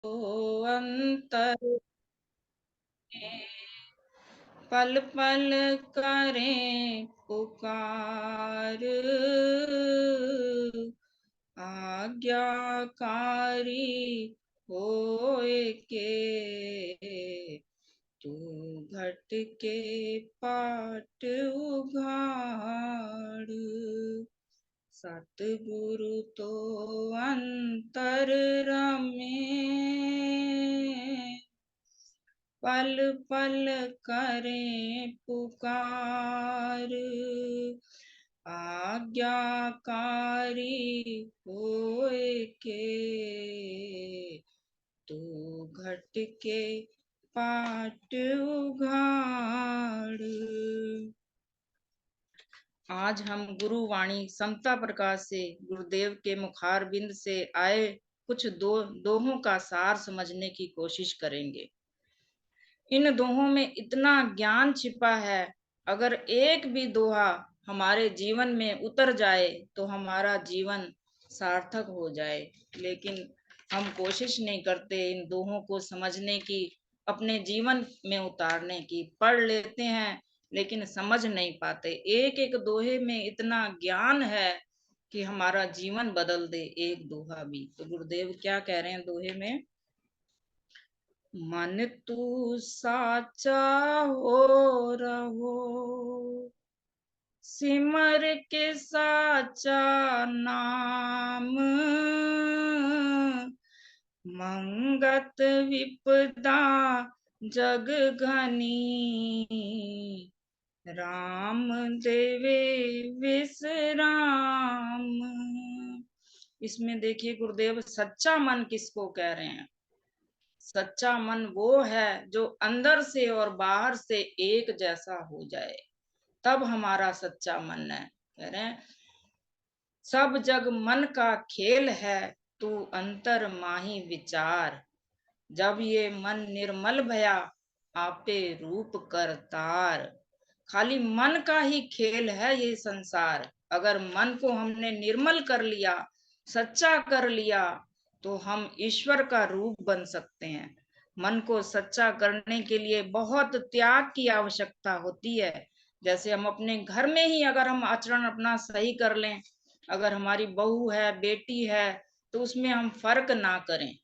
अंतर पल पल करें पुकार, आज्ञाकारी होए के तू घट के पाट उघाड़। सतगुरु तो अंतर रमे, पल पल करें पुकार, आज्ञाकारी होए के तू घट के पाट उघाड़। आज हम गुरुवाणी समता प्रकाश से गुरुदेव के मुखार बिंद से आए कुछ दोहों का सार समझने की कोशिश करेंगे। इन दोहों में इतना ज्ञान छिपा है, अगर एक भी दोहा हमारे जीवन में उतर जाए तो हमारा जीवन सार्थक हो जाए। लेकिन हम कोशिश नहीं करते इन दोहों को समझने की, अपने जीवन में उतारने की। पढ़ लेते हैं लेकिन समझ नहीं पाते। एक एक दोहे में इतना ज्ञान है कि हमारा जीवन बदल दे एक दोहा भी। तो गुरुदेव क्या कह रहे हैं दोहे में? मन तू साचा हो रहो, सिमर के साचा नाम, मंगत विपदा जग घनी, राम देवे विश्राम। इसमें देखिए गुरुदेव सच्चा मन किसको कह रहे हैं? सच्चा मन वो है जो अंदर से और बाहर से एक जैसा हो जाए, तब हमारा सच्चा मन है। कह रहे हैं सब जग मन का खेल है, तू अंतर माही विचार, जब ये मन निर्मल भया, आपे रूप करतार। खाली मन का ही खेल है ये संसार। अगर मन को हमने निर्मल कर लिया, सच्चा कर लिया, तो हम ईश्वर का रूप बन सकते हैं। मन को सच्चा करने के लिए बहुत त्याग की आवश्यकता होती है। जैसे हम अपने घर में ही अगर हम आचरण अपना सही कर लें, अगर हमारी बहू है, बेटी है, तो उसमें हम फर्क ना करें,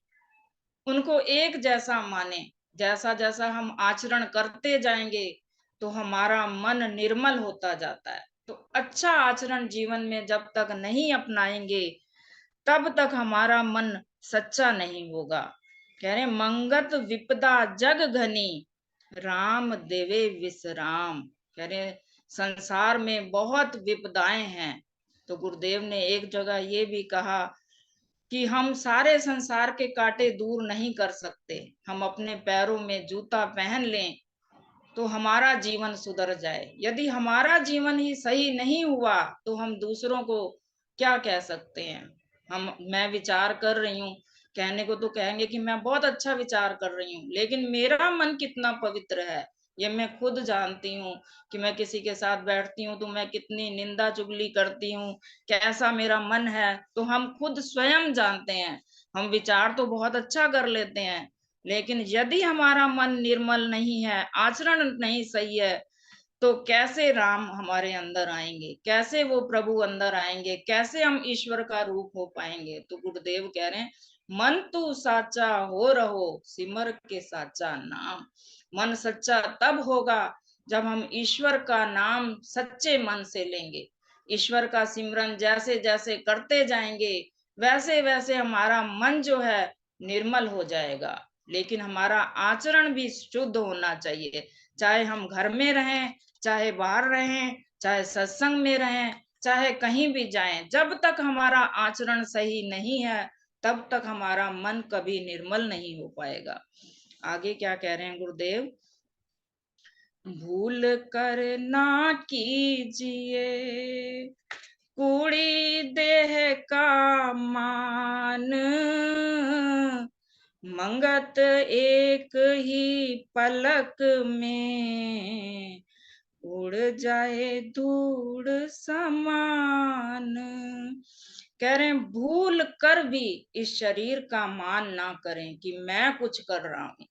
उनको एक जैसा माने। जैसा जैसा हम आचरण करते जाएंगे तो हमारा मन निर्मल होता जाता है। तो अच्छा आचरण जीवन में जब तक नहीं अपनाएंगे, तब तक हमारा मन सच्चा नहीं होगा। कह रहे मंगत विपदा जग घनी, राम देवे विश्राम। कह रहे संसार में बहुत विपदाएं हैं। तो गुरुदेव ने एक जगह ये भी कहा कि हम सारे संसार के कांटे दूर नहीं कर सकते। हम अपने पैरों में जूता पहन लें तो हमारा जीवन सुधर जाए। यदि हमारा जीवन ही सही नहीं हुआ तो हम दूसरों को क्या कह सकते हैं? मैं विचार कर रही हूँ, कहने को तो कहेंगे कि मैं बहुत अच्छा विचार कर रही हूँ, लेकिन मेरा मन कितना पवित्र है ये मैं खुद जानती हूँ। कि मैं किसी के साथ बैठती हूँ तो मैं कितनी निंदा चुगली करती हूँ, कैसा मेरा मन है, तो हम खुद स्वयं जानते हैं। हम विचार तो बहुत अच्छा कर लेते हैं, लेकिन यदि हमारा मन निर्मल नहीं है, आचरण नहीं सही है, तो कैसे राम हमारे अंदर आएंगे, कैसे वो प्रभु अंदर आएंगे, कैसे हम ईश्वर का रूप हो पाएंगे? तो गुरुदेव कह रहे हैं मन तू साचा हो रहो, सिमर के साचा नाम। मन सच्चा तब होगा जब हम ईश्वर का नाम सच्चे मन से लेंगे। ईश्वर का सिमरन जैसे जैसे करते जाएंगे, वैसे वैसे हमारा मन जो है निर्मल हो जाएगा। लेकिन हमारा आचरण भी शुद्ध होना चाहिए। चाहे हम घर में रहें, चाहे बाहर रहें, चाहे सत्संग में रहें, चाहे कहीं भी जाएं, जब तक हमारा आचरण सही नहीं है, तब तक हमारा मन कभी निर्मल नहीं हो पाएगा। आगे क्या कह रहे हैं गुरुदेव? भूल कर ना कीजिए कूड़ी देह का मान, मंगत एक ही पलक में, उड़ जाए धूड़ समान। कह रहे हैं भूल कर भी इस शरीर का मान ना करें कि मैं कुछ कर रहा हूं,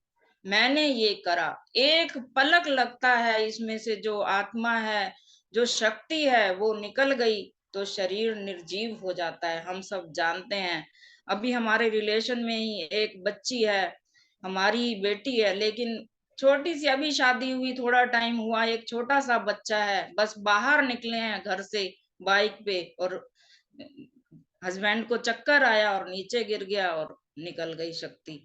मैंने ये करा। एक पलक लगता है इसमें से जो आत्मा है, जो शक्ति है वो निकल गई तो शरीर निर्जीव हो जाता है। हम सब जानते हैं, अभी हमारे रिलेशन में ही एक बच्ची है, हमारी बेटी है, लेकिन छोटी सी, अभी शादी हुई, थोड़ा टाइम हुआ, एक छोटा सा बच्चा है, बस बाहर निकले हैं घर से बाइक पे और हस्बैंड को चक्कर आया और नीचे गिर गया और निकल गई शक्ति।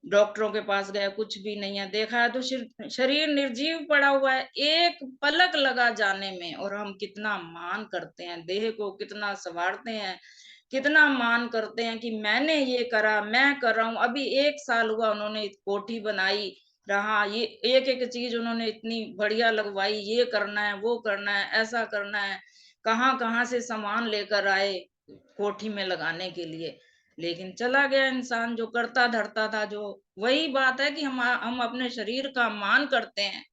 डॉक्टरों के पास गया, कुछ भी नहीं है, देखा है तो शरीर निर्जीव पड़ा हुआ है। एक पलक लगा जाने में, और हम कितना मान करते हैं, देह को कितना संवारते हैं, कितना मान करते हैं कि मैंने ये करा, मैं कर रहा हूँ। अभी 1 साल हुआ उन्होंने कोठी बनाई, रहा, ये एक एक चीज उन्होंने इतनी बढ़िया लगवाई, ये करना है, वो करना है, ऐसा करना है, कहाँ कहाँ से सामान लेकर आए कोठी में लगाने के लिए। लेकिन चला गया इंसान जो करता धरता था। जो वही बात है कि हम अपने शरीर का मान करते हैं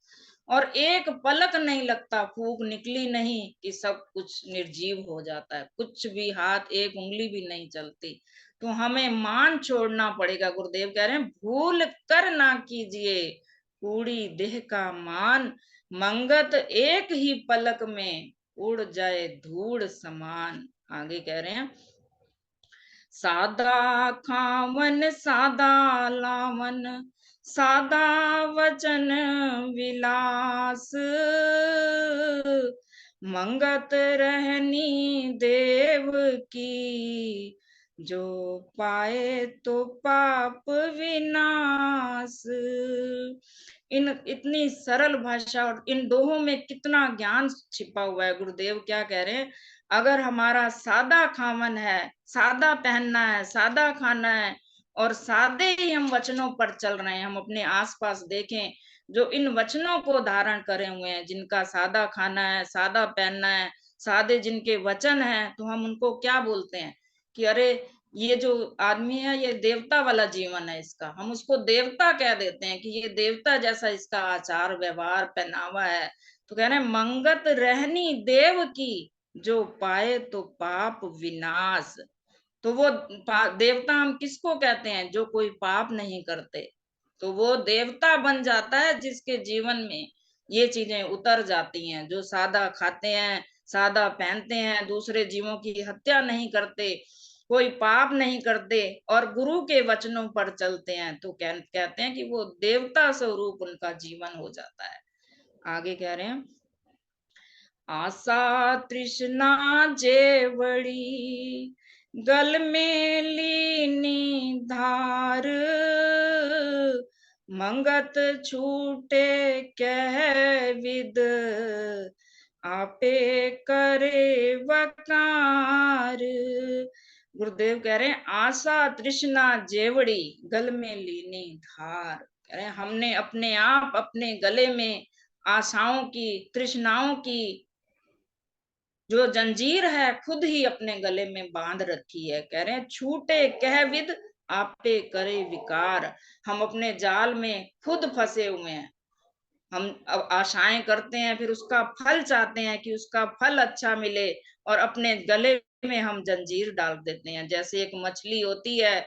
और एक पलक नहीं लगता, फूंक निकली नहीं कि सब कुछ निर्जीव हो जाता है, कुछ भी, हाथ एक उंगली भी नहीं चलती। तो हमें मान छोड़ना पड़ेगा। गुरुदेव कह रहे हैं भूल कर ना कीजिए कूड़ी देह का मान, मंगत एक ही पलक में उड़ जाए धूड़ समान। आगे कह रहे हैं सादा खावन सादा लावन, सादा वचन विलास, मंगत रहनी देव की, जो पाए तो पाप विनाश। इन इतनी सरल भाषा और इन दोहों में कितना ज्ञान छिपा हुआ है। गुरुदेव क्या कह रहे हैं, अगर हमारा सादा खावन है, सादा पहनना है, सादा खाना है, और सादे ही हम वचनों पर चल रहे हैं, हम अपने आसपास देखें जो इन वचनों को धारण करे हुए हैं, जिनका सादा खाना है, सादा पहनना है, सादे जिनके वचन हैं, तो हम उनको क्या बोलते हैं कि अरे ये जो आदमी है ये देवता वाला जीवन है इसका, हम उसको देवता कह देते हैं कि ये देवता जैसा इसका आचार व्यवहार पहनावा है। तो कह रहे हैं मंगत रहनी देव की, जो पाए तो पाप विनाश। तो वो देवता हम किसको कहते हैं, जो कोई पाप नहीं करते। तो वो देवता बन जाता है जिसके जीवन में ये चीजें उतर जाती हैं, जो सादा खाते हैं, सादा पहनते हैं, दूसरे जीवों की हत्या नहीं करते, कोई पाप नहीं करते और गुरु के वचनों पर चलते हैं, तो कहते हैं कि वो देवता स्वरूप उनका जीवन हो जाता है। आगे कह रहे हैं आशा तृष्णा जेवड़ी, गल में लीनी धार, मंगत छूटे कह विद, आपे करे वकार। गुरुदेव कह रहे हैं आशा तृष्णा जेवड़ी, गल में लीनी धार। कह रहे हैं हमने अपने आप अपने गले में आशाओं की, तृष्णाओं की जो जंजीर है खुद ही अपने गले में बांध रखी है। कह रहे हैं छूटे कह विद, आपे करे विकार। हम अपने जाल में खुद फंसे हुए हैं। हम अब आशाएं करते हैं, फिर उसका फल चाहते हैं कि उसका फल अच्छा मिले, और अपने गले में हम जंजीर डाल देते हैं। जैसे एक मछली होती है,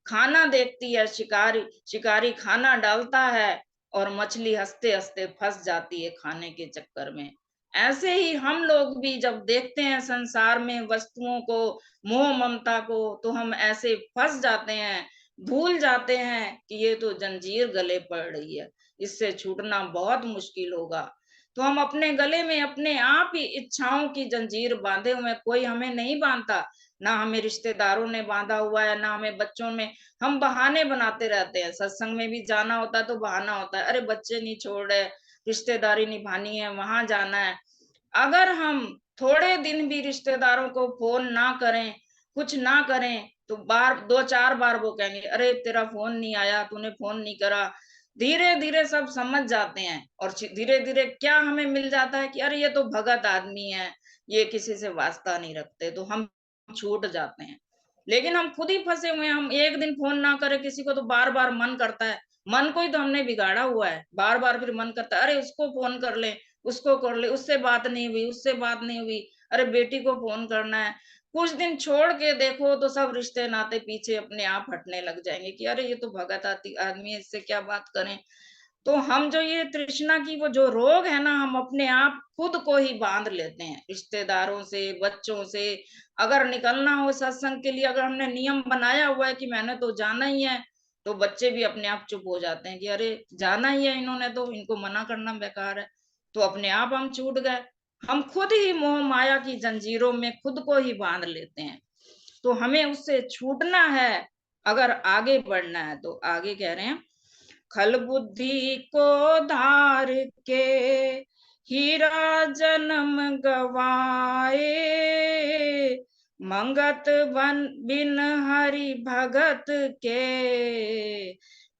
खाना देखती है, शिकारी शिकारी खाना डालता है और मछली हंसते हंसते फंस जाती है खाने के चक्कर में। ऐसे ही हम लोग भी जब देखते हैं संसार में वस्तुओं को, मोह ममता को, तो हम ऐसे फंस जाते हैं, भूल जाते हैं कि ये तो जंजीर गले पड़ रही है, इससे छूटना बहुत मुश्किल होगा। तो हम अपने गले में अपने आप ही इच्छाओं की जंजीर बांधे हुए, कोई हमें नहीं बांधता, ना हमें रिश्तेदारों ने बांधा हुआ है, ना हमें बच्चों में। हम बहाने बनाते रहते हैं, सत्संग में भी जाना होता है तो बहाना होता है, अरे बच्चे नहीं छोड़ रहे, रिश्तेदारी निभानी है, वहां जाना है। अगर हम थोड़े दिन भी रिश्तेदारों को फोन ना करें, कुछ ना करें, तो बार 2-4 बार वो कहेंगे अरे तेरा फोन नहीं आया, तूने फोन नहीं करा। धीरे धीरे सब समझ जाते हैं और धीरे धीरे क्या हमें मिल जाता है कि अरे ये तो भगत आदमी है, ये किसी से वास्ता नहीं रखते, तो हम छूट जाते हैं। लेकिन हम खुद ही फंसे हुए हैं, हम एक दिन फोन ना करें किसी को तो बार बार मन करता है। मन को ही तो हमने बिगाड़ा हुआ है, बार बार फिर मन करता है अरे उसको फोन कर ले, उसको कर ले, उससे बात नहीं हुई, उससे बात नहीं हुई, अरे बेटी को फोन करना है। कुछ दिन छोड़ के देखो तो सब रिश्ते नाते पीछे अपने आप हटने लग जाएंगे कि अरे ये तो भगत आदमी है, इससे क्या बात करें। तो हम जो ये तृष्णा की वो जो रोग है ना, हम अपने आप खुद को ही बांध लेते हैं, रिश्तेदारों से, बच्चों से। अगर निकलना हो सत्संग के लिए, अगर हमने नियम बनाया हुआ है कि मैंने तो जाना ही है, तो बच्चे भी अपने आप चुप हो जाते हैं कि अरे जाना ही है इन्होंने, तो इनको मना करना बेकार है। तो अपने आप हम छूट गए। हम खुद ही मोह माया की जंजीरों में खुद को ही बांध लेते हैं। तो हमें उससे छूटना है, अगर आगे बढ़ना है तो। आगे कह रहे हैं, खल बुद्धि को धार के हीरा जन्म गवाए, मंगत बन बिन हरि भगत के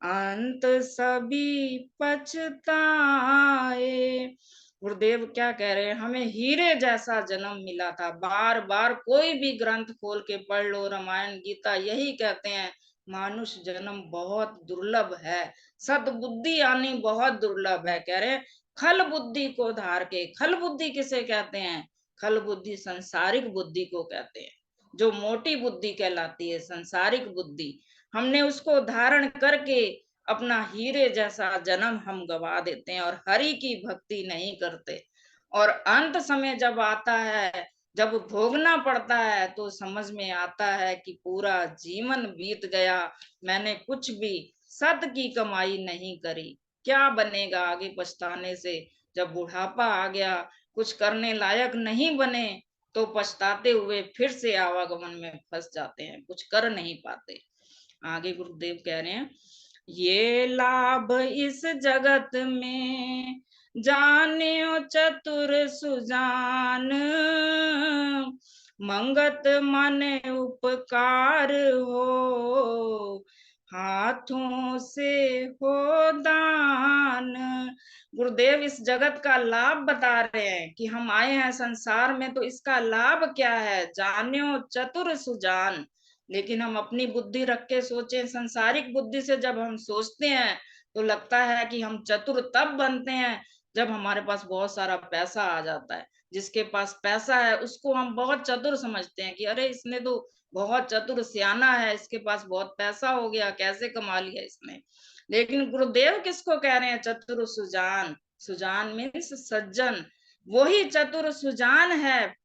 अंत सभी पछताए। गुरुदेव क्या कह रहे हैं, हमें हीरे जैसा जन्म मिला था। बार बार कोई भी ग्रंथ खोल के पढ़ लो, रामायण गीता यही कहते हैं, मानुष जन्म बहुत दुर्लभ है, सद्बुद्धि आनी बहुत दुर्लभ है। कह रहे हैं खल बुद्धि को धार के। खल बुद्धि किसे कहते हैं? खल बुद्धि संसारिक बुद्धि को कहते हैं, जो मोटी बुद्धि कहलाती है, संसारिक बुद्धि। हमने उसको धारण करके अपना हीरे जैसा जन्म हम गवा देते हैं और हरि की भक्ति नहीं करते। और अंत समय जब आता है, जब भोगना पड़ता है, तो समझ में आता है कि पूरा जीवन बीत गया, मैंने कुछ भी सत की कमाई नहीं करी। क्या बनेगा आगे पछताने से? जब बुढ़ापा आ गया, कुछ करने लायक नहीं बने, तो पछताते हुए फिर से आवागमन में फंस जाते हैं, कुछ कर नहीं पाते। आगे गुरुदेव कह रहे हैं, ये लाभ इस जगत में जान्यो चतुर सुजान, मंगत मन उपकार हो हाथों से हो दान। गुरुदेव इस जगत का लाभ बता रहे हैं कि हम आए हैं संसार में, तो इसका लाभ क्या है? जान्यो चतुर सुजान। लेकिन हम अपनी बुद्धि रख के सोचें, संसारिक बुद्धि से जब हम सोचते हैं, तो लगता है कि हम चतुर तब बनते हैं जब हमारे पास बहुत सारा पैसा आ जाता है। जिसके पास पैसा है उसको हम बहुत चतुर समझते हैं कि अरे इसने तो बहुत चतुर सियाना है, इसके पास बहुत पैसा हो गया, कैसे कमा लिया इसने। लेकिन गुरुदेव किसको कह रहे हैं? चतुर सुजान। सुजान मीन्स सज्जन। वही चतुर सुजान है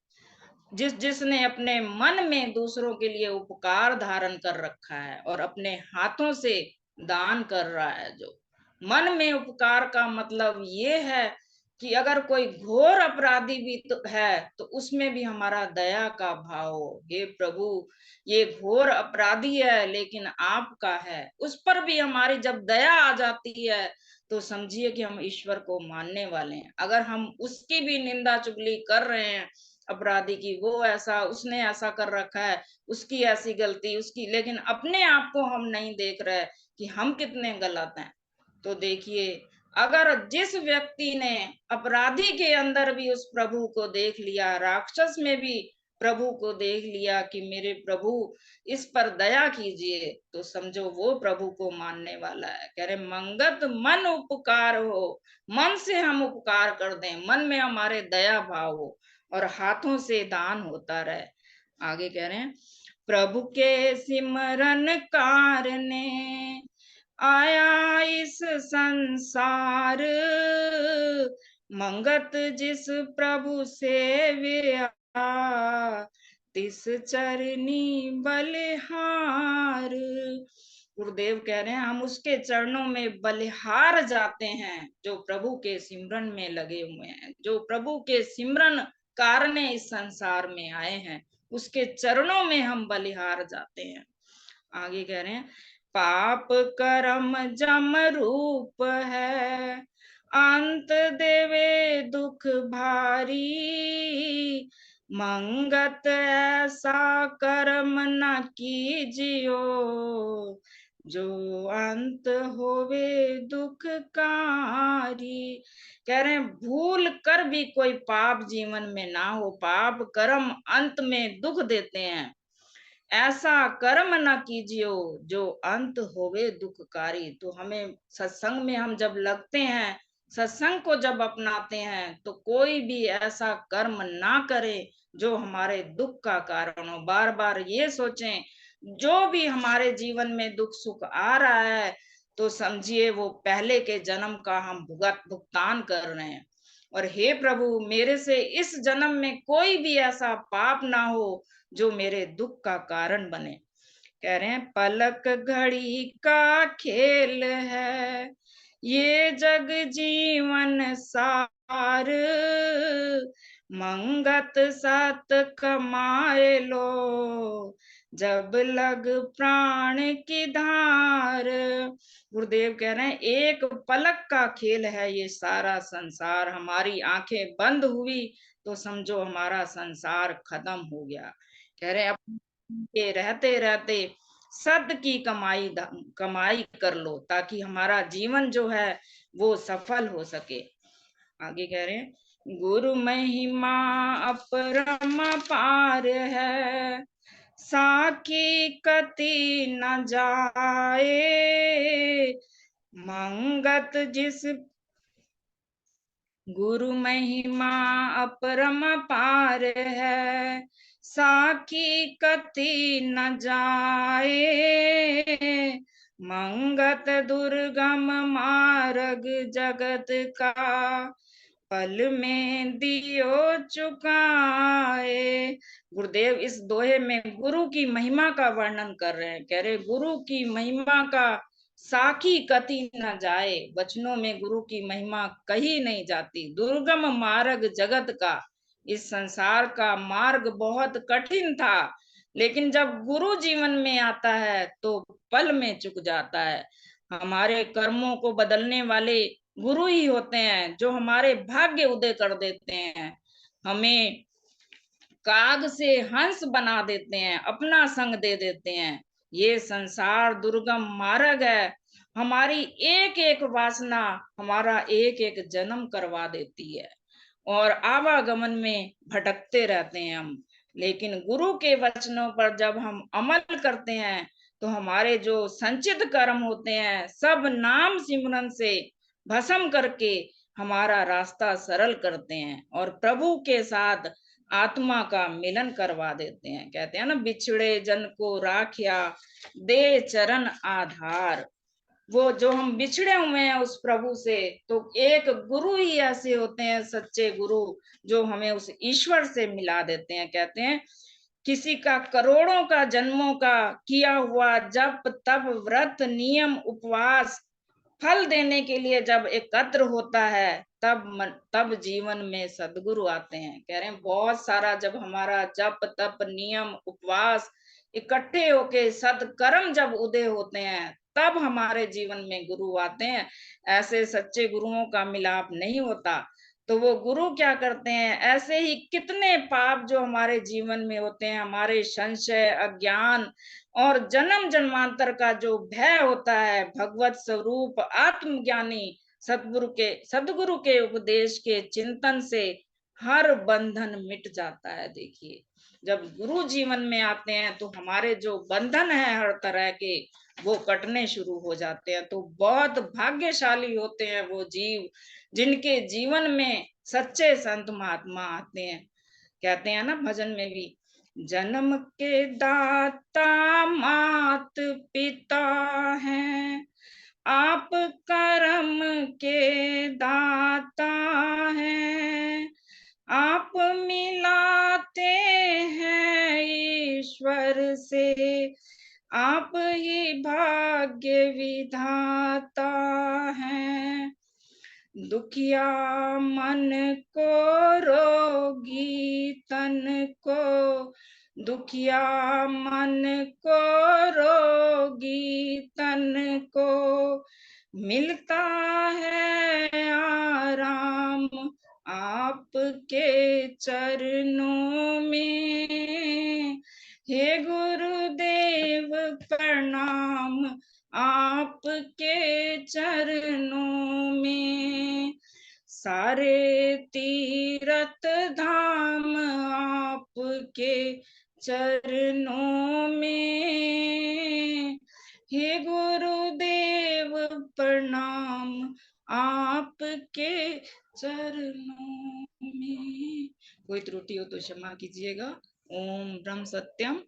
जिसने अपने मन में दूसरों के लिए उपकार धारण कर रखा है और अपने हाथों से दान कर रहा है। जो मन में उपकार का मतलब ये है कि अगर कोई घोर अपराधी भी तो है, तो उसमें भी हमारा दया का भाव हो। हे प्रभु, ये घोर अपराधी है लेकिन आपका है, उस पर भी हमारी जब दया आ जाती है, तो समझिए कि हम ईश्वर को मानने वाले हैं। अगर हम उसकी भी निंदा चुगली कर रहे हैं अपराधी की, वो ऐसा, उसने ऐसा कर रखा है, उसकी ऐसी गलती, उसकी, लेकिन अपने आप को हम नहीं देख रहे कि हम कितने गलत हैं, तो देखिए, अगर जिस व्यक्ति ने अपराधी के अंदर भी उस प्रभु को देख लिया, राक्षस में भी प्रभु को देख लिया कि मेरे प्रभु इस पर दया कीजिए, तो समझो वो प्रभु को मानने वाला है। कह रहे मंगत मन उपकार हो, मन से हम उपकार कर दें, मन में हमारे दया भाव हो और हाथों से दान होता रहे। आगे कह रहे हैं, प्रभु के सिमरन कारने आया इस संसार, मंगत जिस प्रभु सेव्या तिस चरनी बलिहार। गुरुदेव कह रहे हैं हम उसके चरणों में बलिहार जाते हैं, जो प्रभु के सिमरन में लगे हुए हैं, जो प्रभु के सिमरन कारणे इस संसार में आए हैं, उसके चरणों में हम बलिहार जाते हैं। आगे कह रहे हैं, पाप कर्म जम रूप है, अंत देवे दुख भारी, मंगत ऐसा कर्म न कीजियो, जो अंत होवे दुखकारी। कह रहे हैं भूल कर भी कोई पाप जीवन में ना हो, पाप कर्म अंत में दुख देते हैं। ऐसा कर्म न कीजियो जो अंत होवे दुखकारी। तो हमें सत्संग में हम जब लगते हैं, सत्संग को जब अपनाते हैं, तो कोई भी ऐसा कर्म ना करे जो हमारे दुख का कारण हो। बार बार ये सोचें, जो भी हमारे जीवन में दुख सुख आ रहा है तो समझिए वो पहले के जन्म का हम भुगतान कर रहे हैं। और हे प्रभु, मेरे से इस जन्म में कोई भी ऐसा पाप ना हो जो मेरे दुख का कारण बने। कह रहे हैं, पलक घड़ी का खेल है ये जग जीवन सार, मंगत सत कमाए लो जब लग प्राण की धार। गुरुदेव कह रहे हैं, एक पलक का खेल है ये सारा संसार। हमारी आंखें बंद हुई तो समझो हमारा संसार खत्म हो गया। कह रहे हैं, के रहते रहते सद की कमाई कर लो ताकि हमारा जीवन जो है वो सफल हो सके। आगे कह रहे हैं, गुरु महिमा अपरम पार है साकी कति न जाए, मंगत जिस गुरु महिमा अपरम पार है साकी कति न जाए, मंगत दुर्गम मार्ग जगत का पल में दियो चुकाए। गुरुदेव इस दोहे में गुरु की महिमा का वर्णन कर रहे हैं। कह रहे गुरु की महिमा का साखी कति न जाए। वचनों में गुरु की महिमा कही नहीं जाती। दुर्गम मार्ग जगत का, इस संसार का मार्ग बहुत कठिन था, लेकिन जब गुरु जीवन में आता है तो पल में चुक जाता है। हमारे कर्मों को बदलने वाले गुरु ही होते हैं, जो हमारे भाग्य उदय कर देते हैं, हमें काग से हंस बना देते हैं, अपना संग दे देते हैं। ये संसार दुर्गम मार्ग है, हमारी एक एक वासना हमारा एक एक जन्म करवा देती है और आवागमन में भटकते रहते हैं हम। लेकिन गुरु के वचनों पर जब हम अमल करते हैं तो हमारे जो संचित कर्म होते हैं सब नाम सिमरन से भस्म करके हमारा रास्ता सरल करते हैं और प्रभु के साथ आत्मा का मिलन करवा देते हैं। कहते हैं ना, बिछड़े जन को राखिया दे चरण आधार। वो जो हम बिछड़े हुए हैं उस प्रभु से, तो एक गुरु ही ऐसे होते हैं, सच्चे गुरु, जो हमें उस ईश्वर से मिला देते हैं। कहते हैं, किसी का करोड़ों का जन्मों का किया हुआ जप तप व्रत नियम उपवास फल देने के लिए जब एकत्र होता है तब जीवन में सदगुरु आते हैं। कह रहे हैं, बहुत सारा जब हमारा जप तप नियम उपवास इकट्ठे होके सदकर्म जब उदय होते हैं तब हमारे जीवन में गुरु आते हैं। ऐसे सच्चे गुरुओं का मिलाप नहीं होता। तो वो गुरु क्या करते हैं, ऐसे ही कितने पाप जो हमारे जीवन में होते हैं, हमारे संशय अज्ञान और जन्म जन्मांतर का जो भय होता है, भगवत स्वरूप आत्मज्ञानी सदगुरु के उपदेश के चिंतन से हर बंधन मिट जाता है। देखिए, जब गुरु जीवन में आते हैं तो हमारे जो बंधन है हर तरह के वो कटने शुरू हो जाते हैं। तो बहुत भाग्यशाली होते हैं वो जीव जिनके जीवन में सच्चे संत महात्मा आते हैं। कहते हैं ना भजन में भी, जन्म के दाता मात पिता हैं, आप कर्म के दाता हैं, आप मिलाते हैं ईश्वर से, आप ही भाग्य विधाता हैं। दुखिया मन को रोगी तन को, दुखिया मन को रोगी तन को, मिलता है आराम आपके चरणों में। हे गुरुदेव प्रणाम आपके चरणों में, सारे तीरथ धाम आपके चरणों में। हे गुरुदेव प्रणाम आपके चरणों में। कोई त्रुटि हो तो क्षमा कीजिएगा। ओम ब्रह्म सत्यम